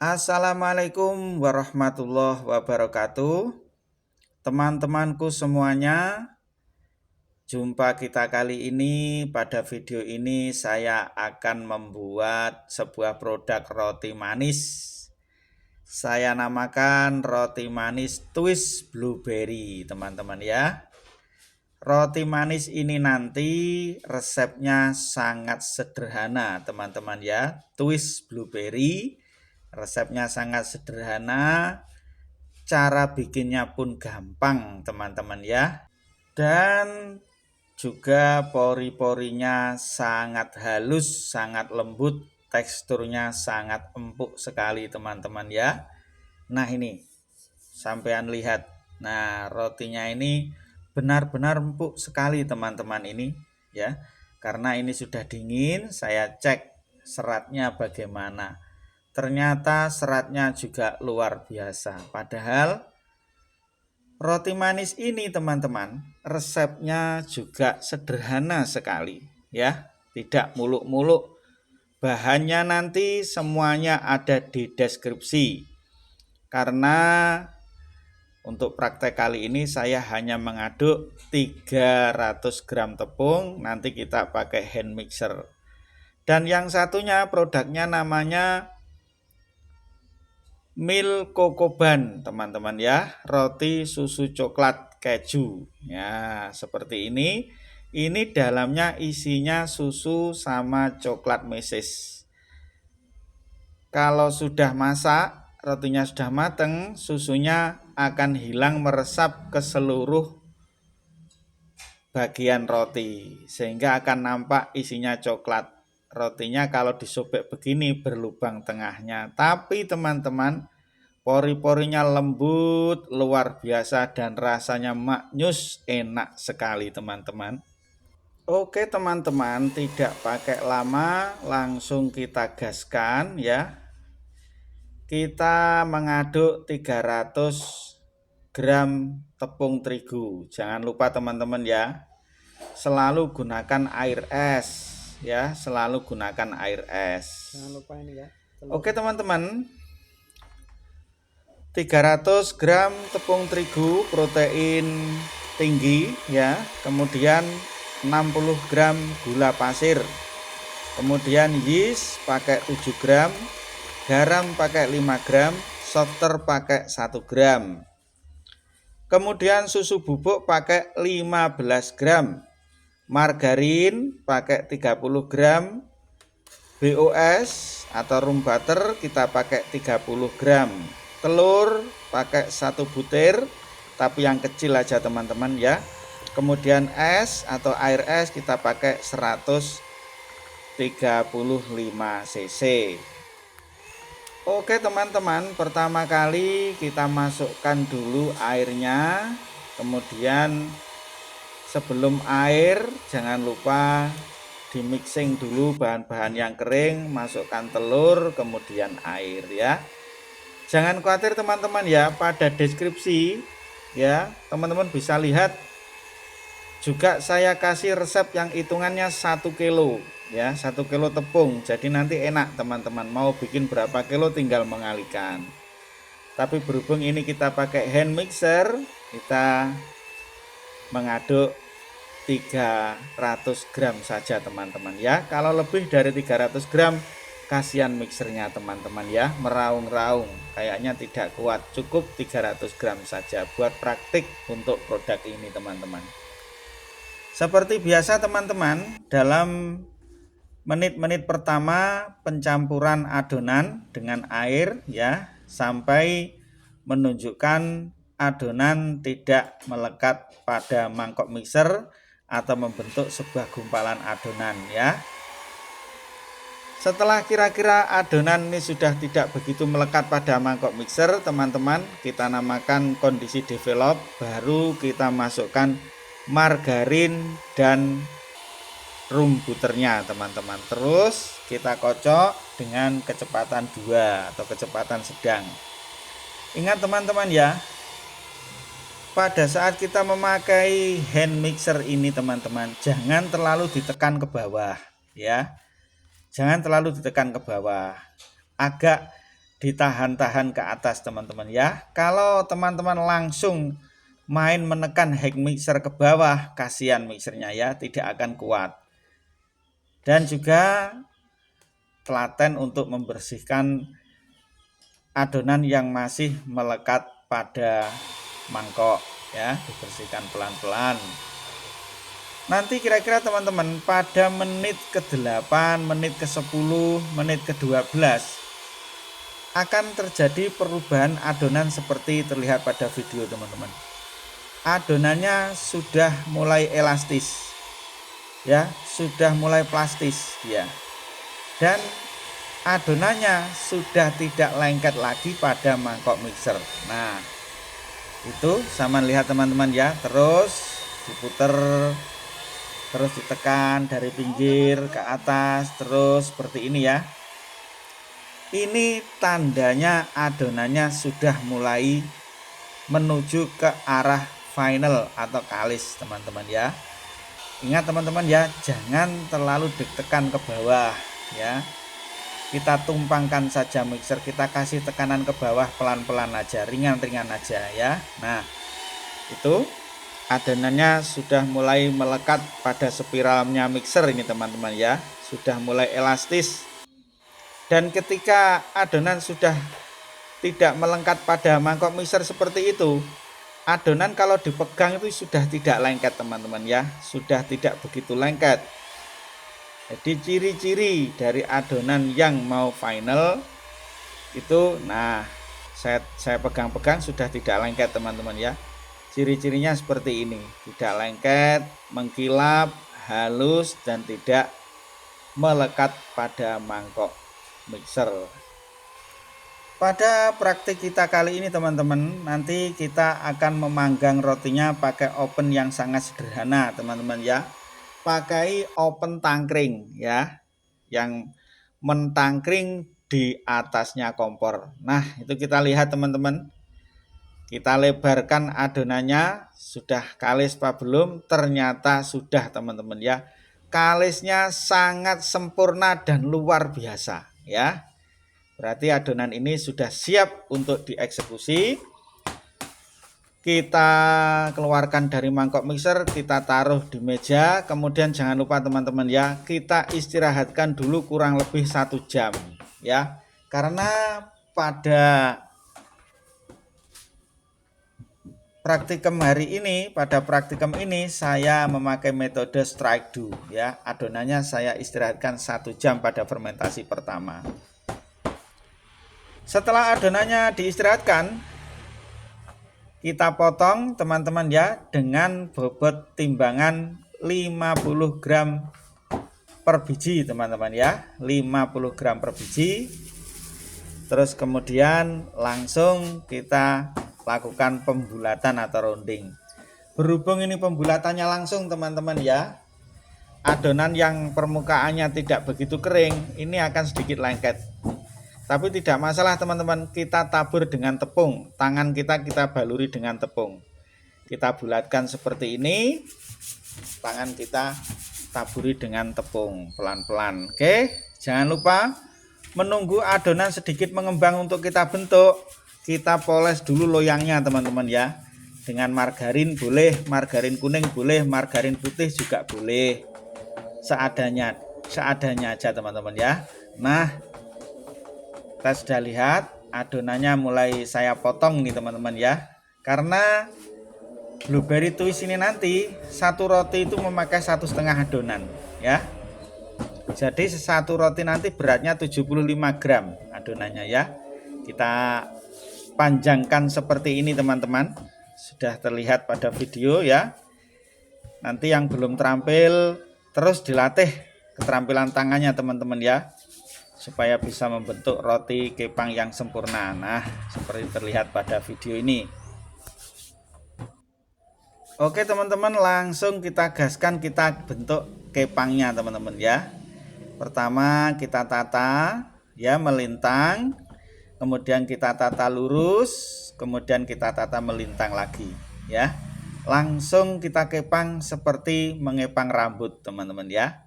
Assalamualaikum warahmatullahi wabarakatuh. Teman-temanku semuanya, jumpa kita kali ini. Pada video ini saya akan membuat sebuah produk roti manis. Saya namakan roti manis twist blueberry, teman-teman ya. Roti manis ini nanti resepnya sangat sederhana, teman-teman ya. Twist blueberry, resepnya sangat sederhana. Cara bikinnya pun gampang, teman-teman ya. Dan juga pori-porinya sangat halus, sangat lembut, teksturnya sangat empuk sekali, teman-teman ya. Nah, ini sampean lihat. Nah, rotinya ini benar-benar empuk sekali, teman-teman ini ya. Karena ini sudah dingin, saya cek seratnya bagaimana. Ternyata seratnya juga luar biasa. Padahal roti manis ini, teman-teman, resepnya juga sederhana sekali ya. Tidak muluk-muluk. Bahannya nanti semuanya ada di deskripsi. Karena untuk praktek kali ini saya hanya mengaduk 300 gram tepung, nanti kita pakai hand mixer. Dan yang satunya produknya namanya Milk Coco Bun, teman-teman ya, roti susu coklat keju. Ya, seperti ini. Ini dalamnya isinya susu sama coklat meses. Kalau sudah masak, rotinya sudah mateng, susunya akan hilang meresap ke seluruh bagian roti, sehingga akan nampak isinya coklat. Rotinya kalau disobek begini berlubang tengahnya. Tapi teman-teman, pori-porinya lembut, luar biasa, dan rasanya maknyus, enak sekali teman-teman. Oke teman-teman, tidak pakai lama, langsung kita gaskan ya. Kita mengaduk 300 gram tepung terigu. Jangan lupa teman-teman ya, selalu gunakan air es ya, selalu gunakan air es. Jangan lupa ini ya. Oke teman-teman, 300 gram tepung terigu protein tinggi ya, kemudian 60 gram gula pasir, kemudian yeast pakai 7 gram, garam pakai 5 gram, softer pakai 1 gram, kemudian susu bubuk pakai 15 gram, margarin pakai 30 gram, BOS atau room butter kita pakai 30 gram, telur pakai 1 butir tapi yang kecil aja teman-teman ya. Kemudian es atau air es kita pakai 135 cc. Oke teman-teman, pertama kali kita masukkan dulu airnya. Kemudian sebelum air jangan lupa di mixing dulu bahan-bahan yang kering, masukkan telur kemudian air ya. Jangan khawatir teman-teman ya, pada deskripsi ya teman-teman bisa lihat juga saya kasih resep yang hitungannya 1 kilo ya, 1 kilo tepung. Jadi nanti enak teman-teman, mau bikin berapa kilo tinggal mengalihkan. Tapi berhubung ini kita pakai hand mixer, kita mengaduk 300 gram saja teman-teman ya. Kalau lebih dari 300 gram kasihan mixernya teman-teman ya, meraung-raung, kayaknya tidak kuat. Cukup 300 gram saja buat praktik untuk produk ini teman-teman. Seperti biasa teman-teman, dalam menit-menit pertama pencampuran adonan dengan air ya, sampai menunjukkan adonan tidak melekat pada mangkok mixer atau membentuk sebuah gumpalan adonan ya. Setelah kira-kira adonan ini sudah tidak begitu melekat pada mangkok mixer teman-teman, kita namakan kondisi develop, baru kita masukkan margarin dan room butternya teman-teman. Terus kita kocok dengan kecepatan 2 atau kecepatan sedang. Ingat teman-teman ya, pada saat kita memakai hand mixer ini teman-teman, jangan terlalu ditekan ke bawah ya. Jangan terlalu ditekan ke bawah. Agak ditahan-tahan ke atas teman-teman ya. Kalau teman-teman langsung main menekan hand mixer ke bawah, kasihan mixernya ya, tidak akan kuat. Dan juga telaten untuk membersihkan adonan yang masih melekat pada mangkok ya, dibersihkan pelan-pelan. Nanti kira-kira teman-teman pada menit ke-8, menit ke-10, menit ke-12 akan terjadi perubahan adonan seperti terlihat pada video teman-teman. Adonannya sudah mulai elastis ya, sudah mulai plastis ya, dan adonannya sudah tidak lengket lagi pada mangkok mixer. Nah itu sama lihat teman-teman ya, terus diputer, terus ditekan dari pinggir ke atas, terus seperti ini ya. Ini tandanya adonannya sudah mulai menuju ke arah final atau kalis teman-teman ya. Ingat teman-teman ya, jangan terlalu ditekan ke bawah ya. Kita tumpangkan saja mixer, kita kasih tekanan ke bawah pelan-pelan aja, ringan-ringan aja ya. Nah itu adonannya sudah mulai melekat pada spiralnya mixer ini teman-teman ya, sudah mulai elastis. Dan ketika adonan sudah tidak melengket pada mangkok mixer seperti itu, adonan kalau dipegang itu sudah tidak lengket teman-teman ya, sudah tidak begitu lengket. Jadi ciri-ciri dari adonan yang mau final itu, nah saya pegang-pegang sudah tidak lengket teman-teman ya. Ciri-cirinya seperti ini, tidak lengket, mengkilap, halus, dan tidak melekat pada mangkok mixer. Pada praktik kita kali ini teman-teman, nanti kita akan memanggang rotinya pakai oven yang sangat sederhana teman-teman ya. Pakai oven tangkring ya, yang mentangkring di atasnya kompor. Nah itu kita lihat teman-teman, kita lebarkan adonannya, sudah kalis apa belum? Ternyata sudah teman-teman ya. Kalisnya sangat sempurna dan luar biasa ya. Berarti adonan ini sudah siap untuk dieksekusi. Kita keluarkan dari mangkok mixer, kita taruh di meja. Kemudian jangan lupa teman-teman ya, kita istirahatkan dulu kurang lebih 1 jam ya. Karena pada praktikum hari ini, pada praktikum ini saya memakai metode strike do ya. Adonannya saya istirahatkan 1 jam pada fermentasi pertama. Setelah adonannya diistirahatkan, kita potong teman-teman ya, dengan bobot timbangan 50 gram per biji teman-teman ya, 50 gram per biji. Terus kemudian langsung kita lakukan pembulatan atau rounding. Berhubung ini pembulatannya langsung teman-teman ya, adonan yang permukaannya tidak begitu kering ini akan sedikit lengket. Tapi tidak masalah teman-teman, kita tabur dengan tepung. Tangan kita baluri dengan tepung. Kita bulatkan seperti ini, tangan kita taburi dengan tepung pelan-pelan. Oke, jangan lupa menunggu adonan sedikit mengembang untuk kita bentuk. Kita poles dulu loyangnya teman-teman ya, dengan margarin boleh, margarin kuning boleh, margarin putih juga boleh, seadanya aja teman-teman ya. Nah kita sudah lihat adonannya mulai saya potong nih teman-teman ya, karena blueberry twist ini nanti satu roti itu memakai 1,5 adonan ya. Jadi satu roti nanti beratnya 75 gram adonannya ya. Kita panjangkan seperti ini teman-teman, sudah terlihat pada video ya. Nanti yang belum terampil terus dilatih keterampilan tangannya teman-teman ya, supaya bisa membentuk roti kepang yang sempurna. Nah seperti terlihat pada video ini. Oke teman-teman, langsung kita gaskan, kita bentuk kepangnya teman-teman ya. Pertama kita tata ya, melintang, kemudian kita tata lurus, kemudian kita tata melintang lagi ya. Langsung kita kepang seperti mengepang rambut teman-teman ya.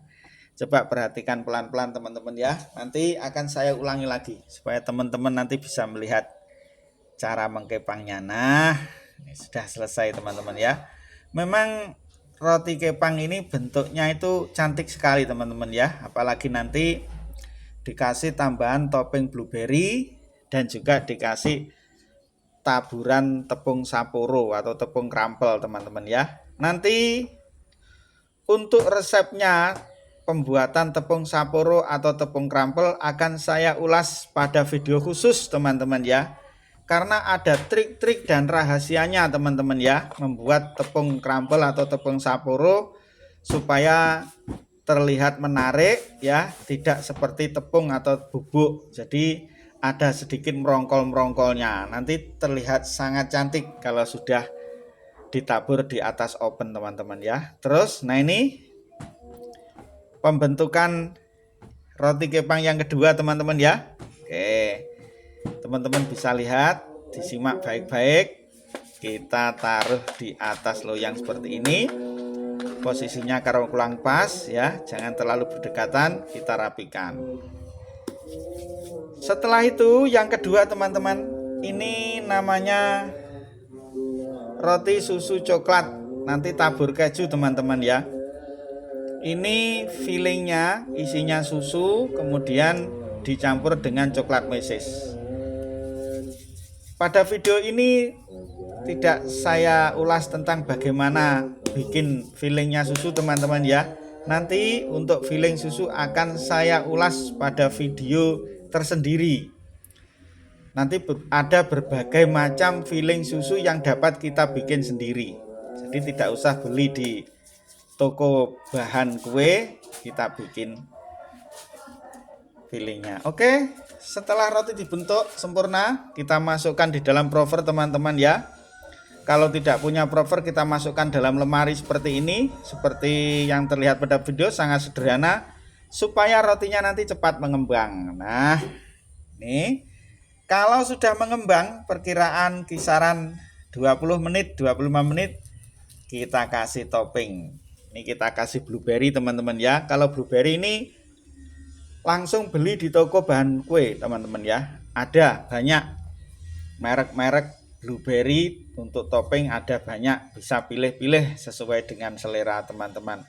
Coba perhatikan pelan-pelan teman-teman ya. Nanti akan saya ulangi lagi supaya teman-teman nanti bisa melihat cara mengkepangnya. Nah, ini sudah selesai teman-teman ya. Memang roti kepang ini bentuknya itu cantik sekali teman-teman ya. Apalagi nanti dikasih tambahan topping blueberry dan juga dikasih taburan tepung Sapporo atau tepung krampel teman-teman ya. Nanti untuk resepnya pembuatan tepung Sapporo atau tepung krampel akan saya ulas pada video khusus teman-teman ya. Karena ada trik-trik dan rahasianya teman-teman ya, membuat tepung krampel atau tepung Sapporo supaya terlihat menarik ya, tidak seperti tepung atau bubuk. Jadi ada sedikit merongkol-merongkolnya. Nanti terlihat sangat cantik kalau sudah ditabur di atas oven teman-teman ya. Terus nah ini pembentukan roti kepang yang kedua teman-teman ya. Oke. Teman-teman bisa lihat, disimak baik-baik. Kita taruh di atas loyang seperti ini. Posisinya kurang pas ya, jangan terlalu berdekatan, kita rapikan. Setelah itu yang kedua teman-teman, ini namanya roti susu coklat. Nanti tabur keju teman-teman ya. Ini fillingnya isinya susu, kemudian dicampur dengan coklat meses. Pada video ini tidak saya ulas tentang bagaimana bikin fillingnya susu teman-teman ya. Nanti untuk filling susu akan saya ulas pada video tersendiri. Nanti ada berbagai macam filling susu yang dapat kita bikin sendiri. Jadi tidak usah beli di toko bahan kue, kita bikin fillingnya. Oke, setelah roti dibentuk sempurna, kita masukkan di dalam prover teman-teman ya. Kalau tidak punya prover, kita masukkan dalam lemari seperti ini, seperti yang terlihat pada video, sangat sederhana supaya rotinya nanti cepat mengembang. Nah, ini kalau sudah mengembang, perkiraan kisaran 20 menit, 25 menit, kita kasih topping. Ini kita kasih blueberry teman-teman ya. Kalau blueberry ini langsung beli di toko bahan kue teman-teman ya. Ada banyak merek-merek blueberry untuk topping, ada banyak, bisa pilih-pilih sesuai dengan selera teman-teman.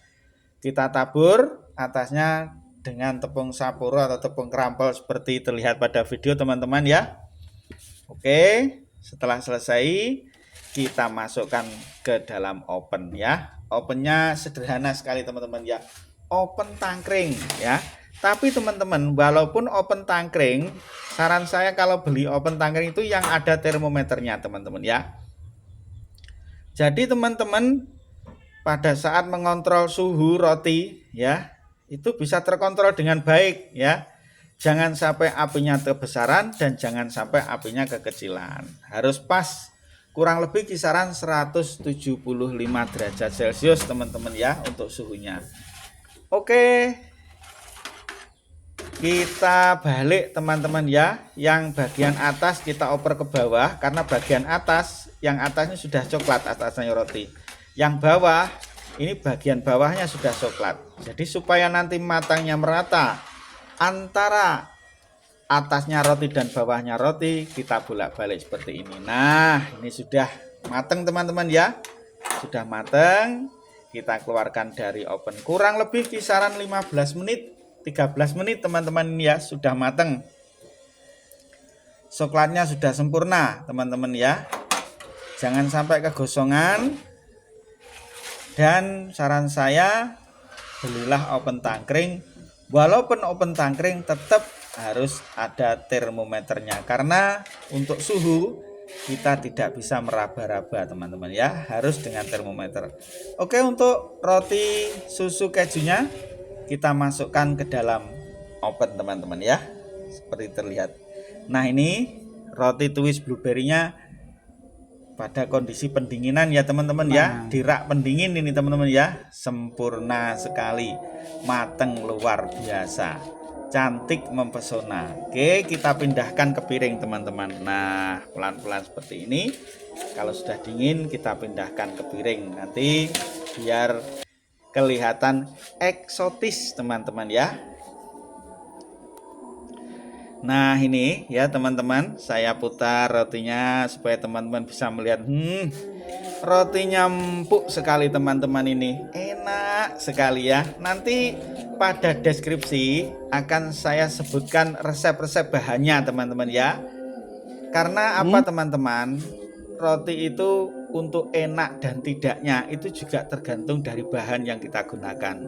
Kita tabur atasnya dengan tepung Sapporo atau tepung krampel seperti terlihat pada video teman-teman ya. Oke, setelah selesai kita masukkan ke dalam oven ya. Ovennya sederhana sekali teman-teman ya, oven tangkring ya. Tapi teman-teman, walaupun oven tangkring, saran saya kalau beli oven tangkring itu yang ada termometernya teman-teman ya. Jadi teman-teman pada saat mengontrol suhu roti ya, itu bisa terkontrol dengan baik ya. Jangan sampai apinya kebesaran dan jangan sampai apinya kekecilan. Harus pas, kurang lebih kisaran 175 derajat Celcius teman-teman ya untuk suhunya. Oke, kita balik teman-teman ya. Yang bagian atas kita oper ke bawah, karena bagian atas, yang atasnya sudah coklat atasnya roti. Yang bawah, ini bagian bawahnya sudah coklat. Jadi supaya nanti matangnya merata antara atasnya roti dan bawahnya roti, kita bolak-balik seperti ini. Nah, ini sudah matang teman-teman ya. Sudah matang. Kita keluarkan dari oven. Kurang lebih kisaran 15 menit, 13 menit teman-teman ini ya, sudah matang. Coklatnya sudah sempurna teman-teman ya. Jangan sampai kegosongan. Dan saran saya, belilah oven tangkring. Walaupun oven tangkring tetap harus ada termometernya, karena untuk suhu kita tidak bisa meraba-raba teman-teman ya, harus dengan termometer. Oke, untuk roti susu kejunya kita masukkan ke dalam oven teman-teman ya, seperti terlihat. Nah, ini roti twist blueberry-nya pada kondisi pendinginan ya teman-teman ya, di rak pendingin ini teman-teman ya, sempurna sekali, mateng luar biasa, cantik mempesona. Oke, kita pindahkan ke piring teman-teman. Nah, pelan-pelan seperti ini. Kalau sudah dingin kita pindahkan ke piring, nanti biar kelihatan eksotis teman-teman ya. Nah ini ya teman-teman, saya putar rotinya supaya teman-teman bisa melihat. Rotinya empuk sekali teman-teman, ini enak sekali ya. Nanti pada deskripsi akan saya sebutkan resep-resep bahannya teman-teman ya. Karena apa teman-teman, roti itu untuk enak dan tidaknya itu juga tergantung dari bahan yang kita gunakan.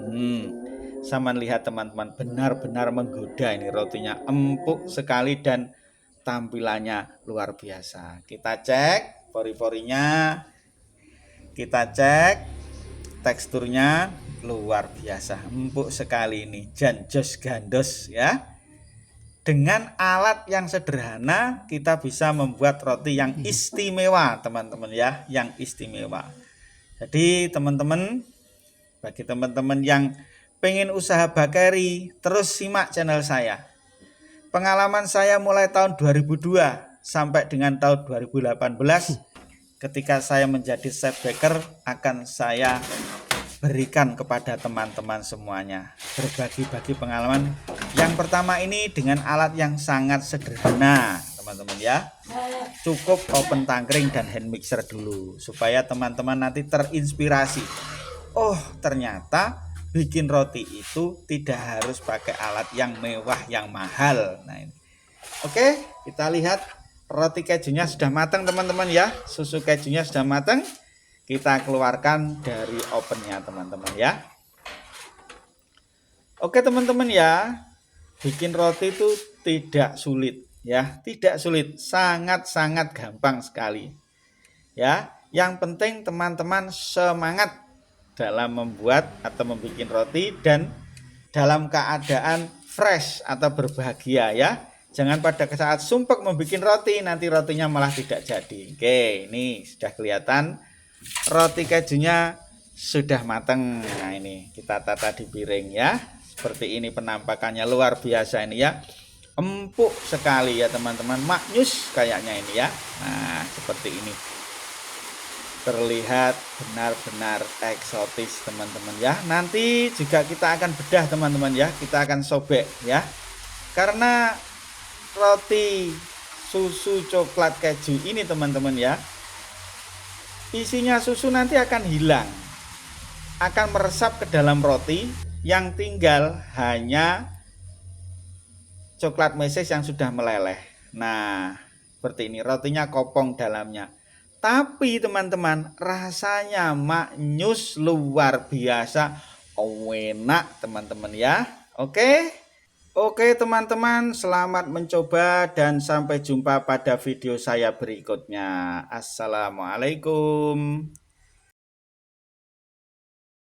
Sama lihat teman-teman, benar-benar menggoda ini, rotinya empuk sekali dan tampilannya luar biasa. Kita cek pori-porinya, kita cek teksturnya, luar biasa empuk sekali ini, jan jos gandos ya. Dengan alat yang sederhana kita bisa membuat roti yang istimewa teman-teman ya, yang istimewa. Jadi teman-teman, bagi teman-teman yang pengen usaha bakery, terus simak channel saya. Pengalaman saya mulai tahun 2002 sampai dengan tahun 2018 ketika saya menjadi chef baker akan saya berikan kepada teman-teman semuanya, berbagi-bagi pengalaman. Yang pertama ini dengan alat yang sangat sederhana teman-teman ya, cukup open tangkring dan hand mixer dulu supaya teman-teman nanti terinspirasi. Oh ternyata bikin roti itu tidak harus pakai alat yang mewah yang mahal. Nah ini oke, kita lihat roti kejunya sudah matang teman-teman ya, susu kejunya sudah matang. Kita keluarkan dari ovennya teman-teman ya. Oke teman-teman ya, bikin roti itu tidak sulit ya, tidak sulit, sangat-sangat gampang sekali ya. Yang penting teman-teman semangat dalam membuat atau membuat roti dan dalam keadaan fresh atau berbahagia ya. Jangan pada saat sumpek membuat roti nanti rotinya malah tidak jadi. Oke, ini sudah kelihatan roti kejunya sudah matang. Nah ini kita tata di piring ya, seperti ini penampakannya, luar biasa ini ya, empuk sekali ya teman-teman, maknyus kayaknya ini ya. Nah seperti ini, terlihat benar-benar eksotis teman-teman ya. Nanti juga kita akan bedah teman-teman ya, kita akan sobek ya, karena roti susu coklat keju ini teman-teman ya, isinya susu nanti akan hilang, akan meresap ke dalam roti, yang tinggal hanya coklat meses yang sudah meleleh. Nah seperti ini, rotinya kopong dalamnya, tapi teman-teman rasanya maknyus luar biasa, enak teman-teman ya. Oke teman-teman, selamat mencoba dan sampai jumpa pada video saya berikutnya. Assalamualaikum.